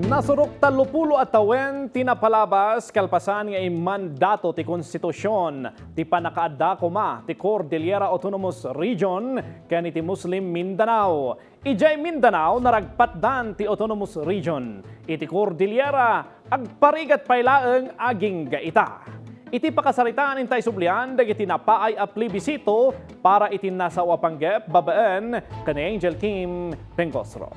Nasurok 30 at tawen tinapalabas kalpasan nga mandato ti konstitusyon ti panakaadda kuma ti Cordillera Autonomous Region ken iti Muslim Mindanao. Ijay Mindanao naragpatdan ti Autonomous Region. Iti Cordillera agparigat paylaeng aging gaita. Iti pakasaritaan intay sublian dagiti napaay a plebisito para iti nasawa panggep babaan ken Angel Kim Pengosro.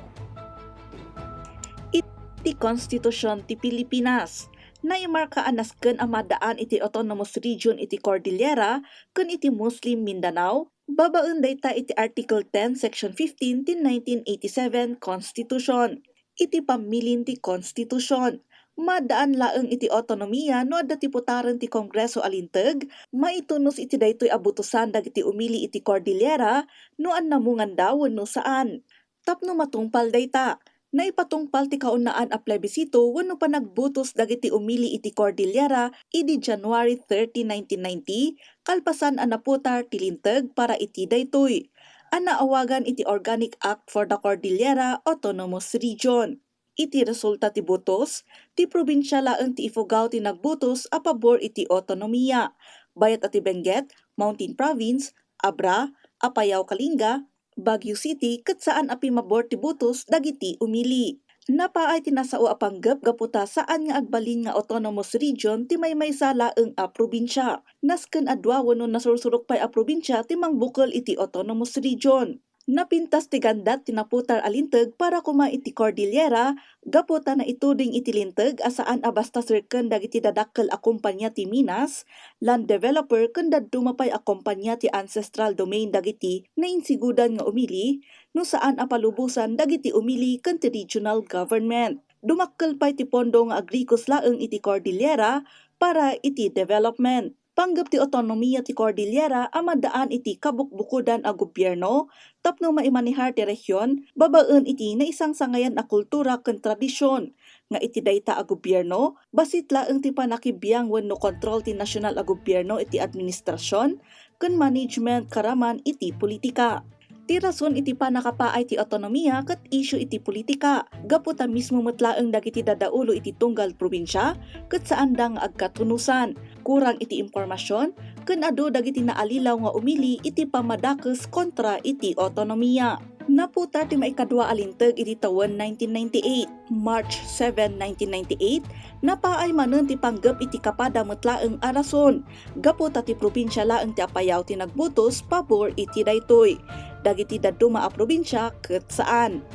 Ti Konstitusyon ti Pilipinas. Naimarka anasken amadaan iti Autonomous Region iti Cordillera ken iti Muslim Mindanao, babaen dayta iti Article 10 Section 15 ti 1987 Constitution. Iti pamilin ti Konstitusyon. Madaan laeng iti otonomiya no adda ti putaran ti Kongreso alinteg, maitunos iti daytoy abutusan dagiti umili iti Cordillera no annamungan daw wenno saan. Tapno matungpal dayta. Naipatungpal ti kaunaan a plebisito wenno pa nagbutos dagiti umili iti Cordillera idi January 30, 1990 kalpasan a naputar ti linteg para iti daytoy. Anaawagan iti Organic Act for the Cordillera Autonomous Region. Iti resulta ti butos, ti probinsya laeng ti Ifugao ti nagbutos a pabor iti otonomiya. Bayat ati Benguet, Mountain Province, Abra, Apayao Kalinga, Baguio City ket saan api mabor ti butos dagiti umili. Napaay tinasao a panggep gaputa saan nga agbalin nga autonomous region ti maymaysa laeng a probinsya. Nasken adwa wenno nasursurok pay a probinsya ti mangbukol iti autonomous region. Napintas ti gandat tinaputar alinteg para kuma iti Cordillera gaputa na ituding iti linteg asaan a basta sirken dagiti dadakkel a kumpanya ti Minas, land developer ken dumapay a kumpanya ti ancestral domain dagiti nainsigudan nga umili no saan a palubusan dagiti umili ken ti regional government. Dumakkel pay ti pondo nga agrikos laeng iti Cordillera para iti development. Panggap ti otonomiya ti Cordillera amadaan iti kabukbukudan a gobyerno tapno maimanihar ti rehiyon babaen iti na isang sangayan a kultura ken tradisyon nga iti dayta a gobyerno basit laeng ti panakibiyang wenno kontrol ti nasyonal a gobyerno iti administrasyon ken management karaman iti politika. Ti rason iti panakapaay ti otonomiya ket isyu iti politika. Gaputa mismo metlaeng dagiti dadaulo iti tunggal probinsya ket saan da nga agkatunusan. Kurang iti impormasyon ken adu dagiti naalilaw nga umili iti pamadakes kontra iti otonomiya. Naputar ti maikadua alinteg iti tawen 1998. March 7, 1998, napaay manen ti panggep iti kapada metlaeng a rason. Gaputa ti probinsya laeng ti Apayao ti nagbutos pabor iti daytoy. Dagiti daduma a probinsya ket saan.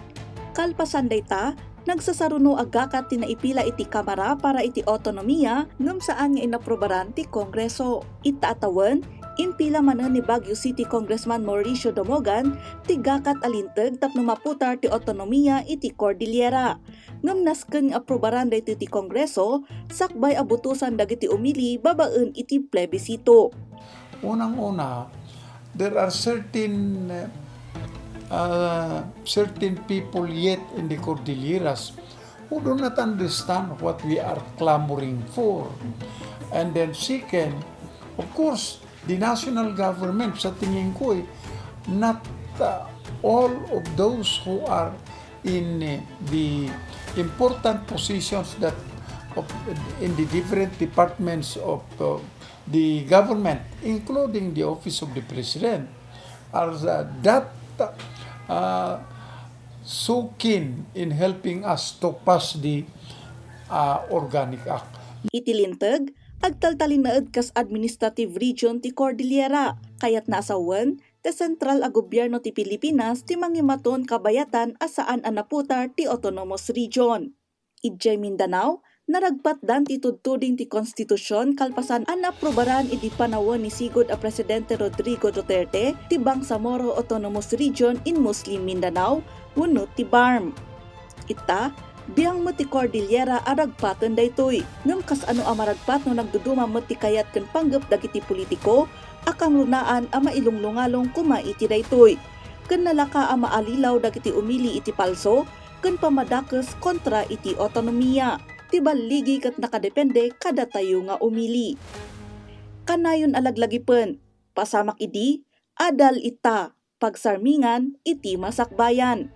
Kalpasan dayta, nagsasaruno agakat ti naipila iti kamara para iti otonomiya ngem saan nga inaprobaran ti Kongreso. Ita atawan, impila manen ni Baguio City Congressman Mauricio Damogan ti gakat alinteg tapno maputar ti otonomiya iti Cordillera. Ngem nasken nga aprobaran daytoy ti Kongreso, sakbay abutusan dagiti umili babaen iti plebisito. Unang-una, there are certain people yet in the Cordilleras who do not understand what we are clamoring for. And then second, of course, the national government, sa tingin ko not all of those who are in the important positions that in the different departments of the government, including the office of the president, are so keen in helping us to pass the Organic Act. Itilinteg, agtaltalinaed kas administrative region ti Cordillera, kayat naasawen, ti sentral a gobyerno ti Pilipinas ti mangimaton kabayatan asaan a naputar ti autonomous region. Ijay Mindanao, naragpatdan ti tudtuding ti konstitusyon kalpasan an aprobaran iti panawon ni sigod a Presidente Rodrigo Duterte ti Bangsamoro Autonomous Region in Muslim Mindanao wenno ti BARM. Ita, biyang met ti Cordillera aragpaton daytoy. Ngem kas ano a maragpat no nagduduma met ti kayat ken panggep dagiti politiko akang lunaan a mailunglungalong kuma iti daytoy. Ken nalaka a maalilaw dagiti umili iti palso ken pamadakes kontra iti otonomiya. Ti baligi ket nakadepende kada tayo nga umili. Kanayon alaglagipon, pasamak idi, adal ita, pagsarmingan iti masakbayan.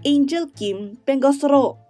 Angel Kim Pengosro.